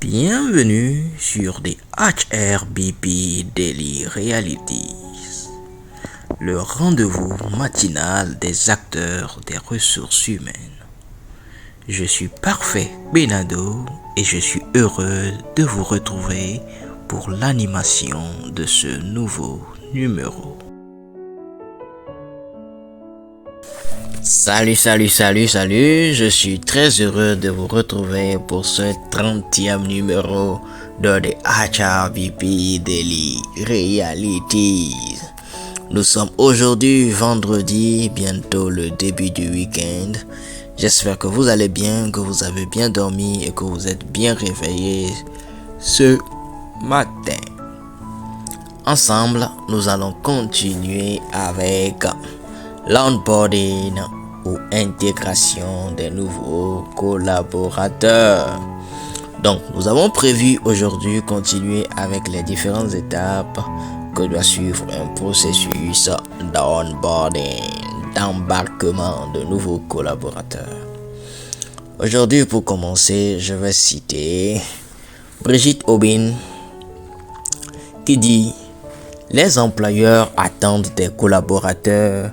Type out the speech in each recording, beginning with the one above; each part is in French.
Bienvenue sur des HRBP Daily Realities, le rendez-vous matinal des acteurs des ressources humaines. Je suis Parfait Benado et je suis heureux de vous retrouver pour l'animation de ce nouveau numéro. Salut, je suis très heureux de vous retrouver pour ce 30e numéro de The HRBP Daily Realities. Nous sommes aujourd'hui vendredi, bientôt le début du week-end. J'espère que vous allez bien, que vous avez bien dormi et que vous êtes bien réveillés ce matin. Ensemble, nous allons continuer avec l'onboarding ou intégration des nouveaux collaborateurs. Donc, nous avons prévu aujourd'hui continuer avec les différentes étapes que doit suivre un processus d'onboarding, d'embarquement de nouveaux collaborateurs. Aujourd'hui, pour commencer, je vais citer Brigitte Aubin qui dit: les employeurs attendent des collaborateurs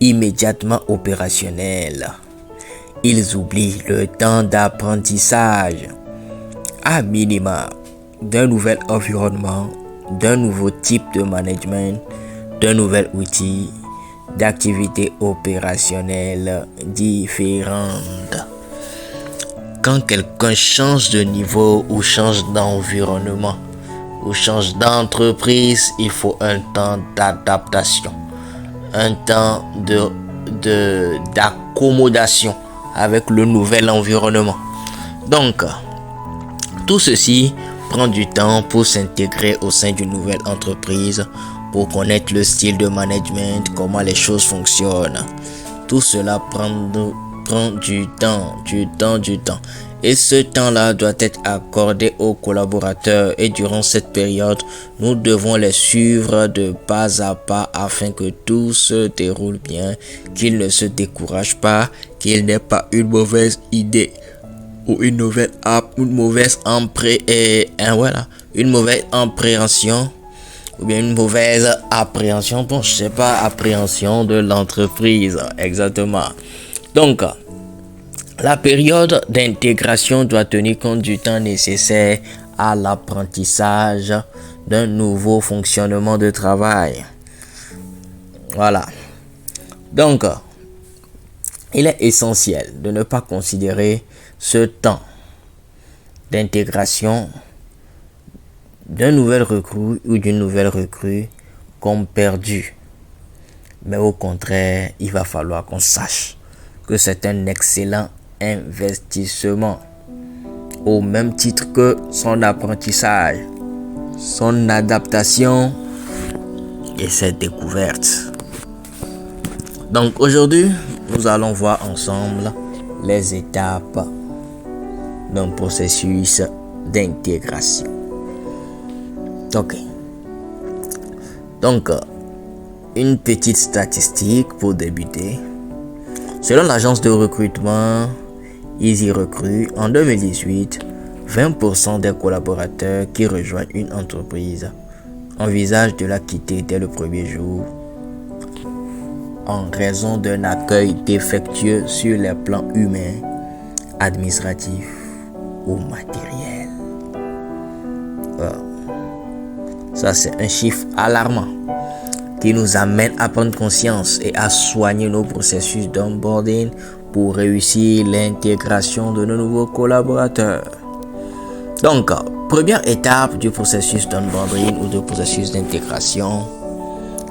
immédiatement opérationnels. Ils oublient le temps d'apprentissage, à minima, d'un nouvel environnement, d'un nouveau type de management, d'un nouvel outil, d'activités opérationnelles différentes. Quand quelqu'un change de niveau ou change d'environnement ou change d'entreprise, il faut un temps d'adaptation, un temps d'accommodation avec le nouvel environnement. Donc, tout ceci prend du temps pour s'intégrer au sein d'une nouvelle entreprise, pour connaître le style de management, comment les choses fonctionnent. Tout cela prend du temps. Et ce temps-là doit être accordé aux collaborateurs. Et durant cette période, nous devons les suivre de pas à pas afin que tout se déroule bien, qu'ils ne se découragent pas, qu'ils n'aient pas une mauvaise idée ou une mauvaise appréhension ou bien une mauvaise appréhension, appréhension de l'entreprise, exactement. Donc, la période d'intégration doit tenir compte du temps nécessaire à l'apprentissage d'un nouveau fonctionnement de travail. Voilà. Donc, il est essentiel de ne pas considérer ce temps d'intégration d'un nouvel recrue ou d'une nouvelle recrue comme perdu. Mais au contraire, il va falloir qu'on sache que c'est un excellent investissement au même titre que son apprentissage, son adaptation et ses découvertes. Donc aujourd'hui, nous allons voir ensemble les étapes d'un processus d'intégration. Ok. Donc, une petite statistique pour débuter. Selon l'agence de recrutement EasyRecruit, en 2018, 20% des collaborateurs qui rejoignent une entreprise envisagent de la quitter dès le premier jour en raison d'un accueil défectueux sur les plans humains, administratifs ou matériels. Ça, c'est un chiffre alarmant qui nous amène à prendre conscience et à soigner nos processus d'onboarding pour réussir l'intégration de nos nouveaux collaborateurs. Donc, première étape du processus d'onboarding ou de processus d'intégration,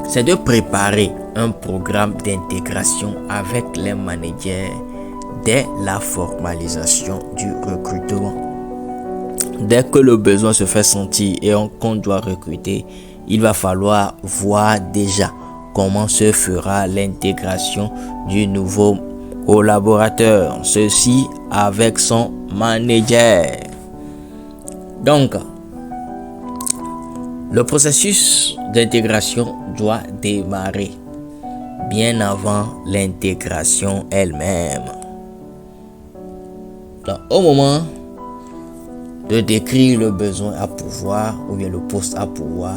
c'est de préparer un programme d'intégration avec les managers dès la formalisation du recrutement. Dès que le besoin se fait sentir et qu'on doit recruter, il va falloir voir déjà comment se fera l'intégration du nouveau collaborateur, ceci avec son manager. Donc, le processus d'intégration doit démarrer bien avant l'intégration elle-même. Donc, au moment de décrire le besoin à pourvoir ou bien le poste à pourvoir,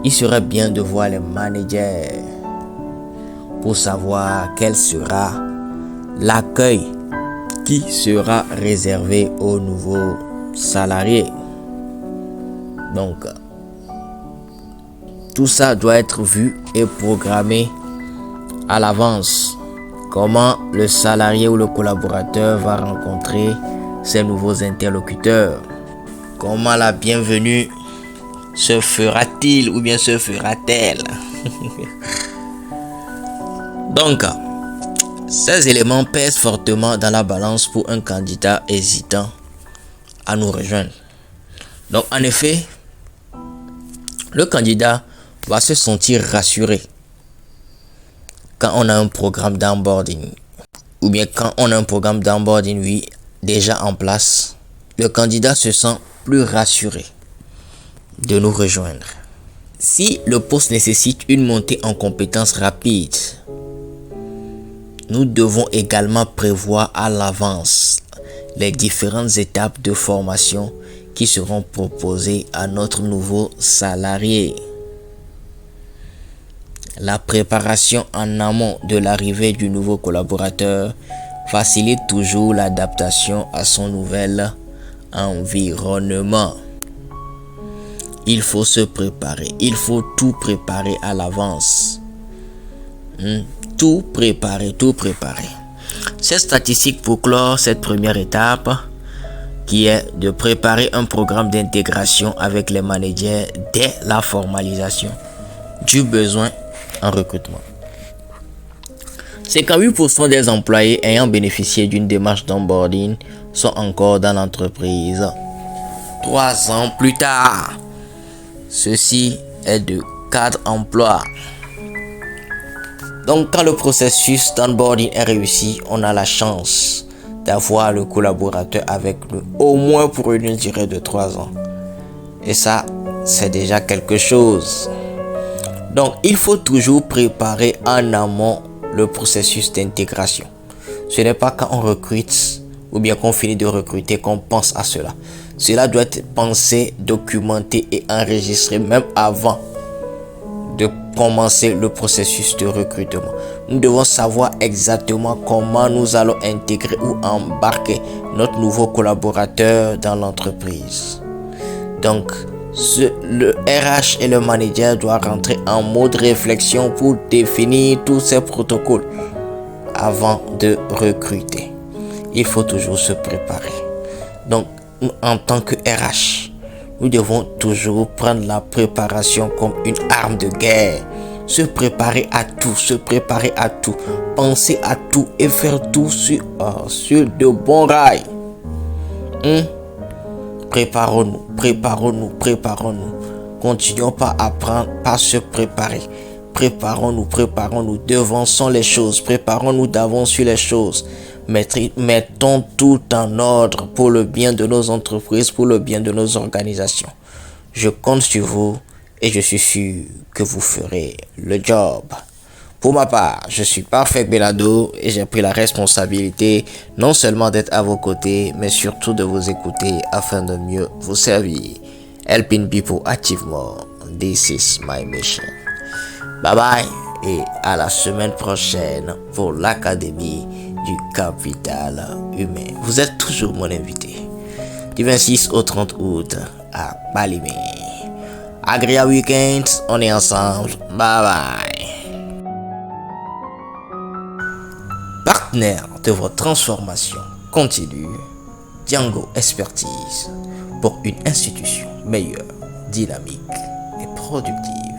il serait bien de voir les managers pour savoir quel sera l'accueil qui sera réservé aux nouveaux salariés. Donc, tout ça doit être vu et programmé à l'avance. Comment le salarié ou le collaborateur va rencontrer ses nouveaux interlocuteurs. Comment la bienvenue se fera-t-il ou bien se fera-t-elle? Donc, ces éléments pèsent fortement dans la balance pour un candidat hésitant à nous rejoindre. Donc, en effet, le candidat va se sentir rassuré quand on a un programme d'onboarding. Ou bien quand on a un programme d'onboarding, oui, déjà en place, le candidat se sent plus rassuré de nous rejoindre. Si le poste nécessite une montée en compétences rapide, nous devons également prévoir à l'avance les différentes étapes de formation qui seront proposées à notre nouveau salarié. La préparation en amont de l'arrivée du nouveau collaborateur facilite toujours l'adaptation à son nouvel environnement. Il faut se préparer, il faut tout préparer à l'avance. Tout préparer. C'est statistique pour clore cette première étape qui est de préparer un programme d'intégration avec les managers dès la formalisation du besoin en recrutement. 58% des employés ayant bénéficié d'une démarche d'onboarding sont encore dans l'entreprise 3 ans plus tard. Ceci est de cadre emploi. Donc, quand le processus d'onboarding est réussi, on a la chance d'avoir le collaborateur avec nous au moins pour une durée de 3 ans. Et ça, c'est déjà quelque chose. Donc, il faut toujours préparer en amont le processus d'intégration. Ce n'est pas quand on recrute ou bien qu'on finit de recruter qu'on pense à cela. Cela doit être pensé, documenté et enregistré même avant de commencer le processus de recrutement. Nous devons savoir exactement comment nous allons intégrer ou embarquer notre nouveau collaborateur dans l'entreprise. Donc, le RH et le manager doivent rentrer en mode réflexion pour définir tous ces protocoles avant de recruter. Il faut toujours se préparer. Donc, en tant que RH, nous devons toujours prendre la préparation comme une arme de guerre. Se préparer à tout, penser à tout et faire tout sur de bons rails. Préparons-nous. Continuons pas à apprendre, pas se préparer. Préparons-nous, devançons les choses, préparons-nous d'avance sur les choses. Mettons tout en ordre pour le bien de nos entreprises, pour le bien de nos organisations. Je compte sur vous et je suis sûr que vous ferez le job. Pour ma part, je suis Parfait Belado et j'ai pris la responsabilité non seulement d'être à vos côtés, mais surtout de vous écouter afin de mieux vous servir. Helping people achieve more. This is my mission. Bye bye et à la semaine prochaine pour l'Académie du Capital Humain. Vous êtes toujours mon invité. Du 26 au 30 août à Balimé. Agréable week-end, on est ensemble. Bye bye. Partenaire de votre transformation continue, Django Expertise pour une institution meilleure, dynamique et productive.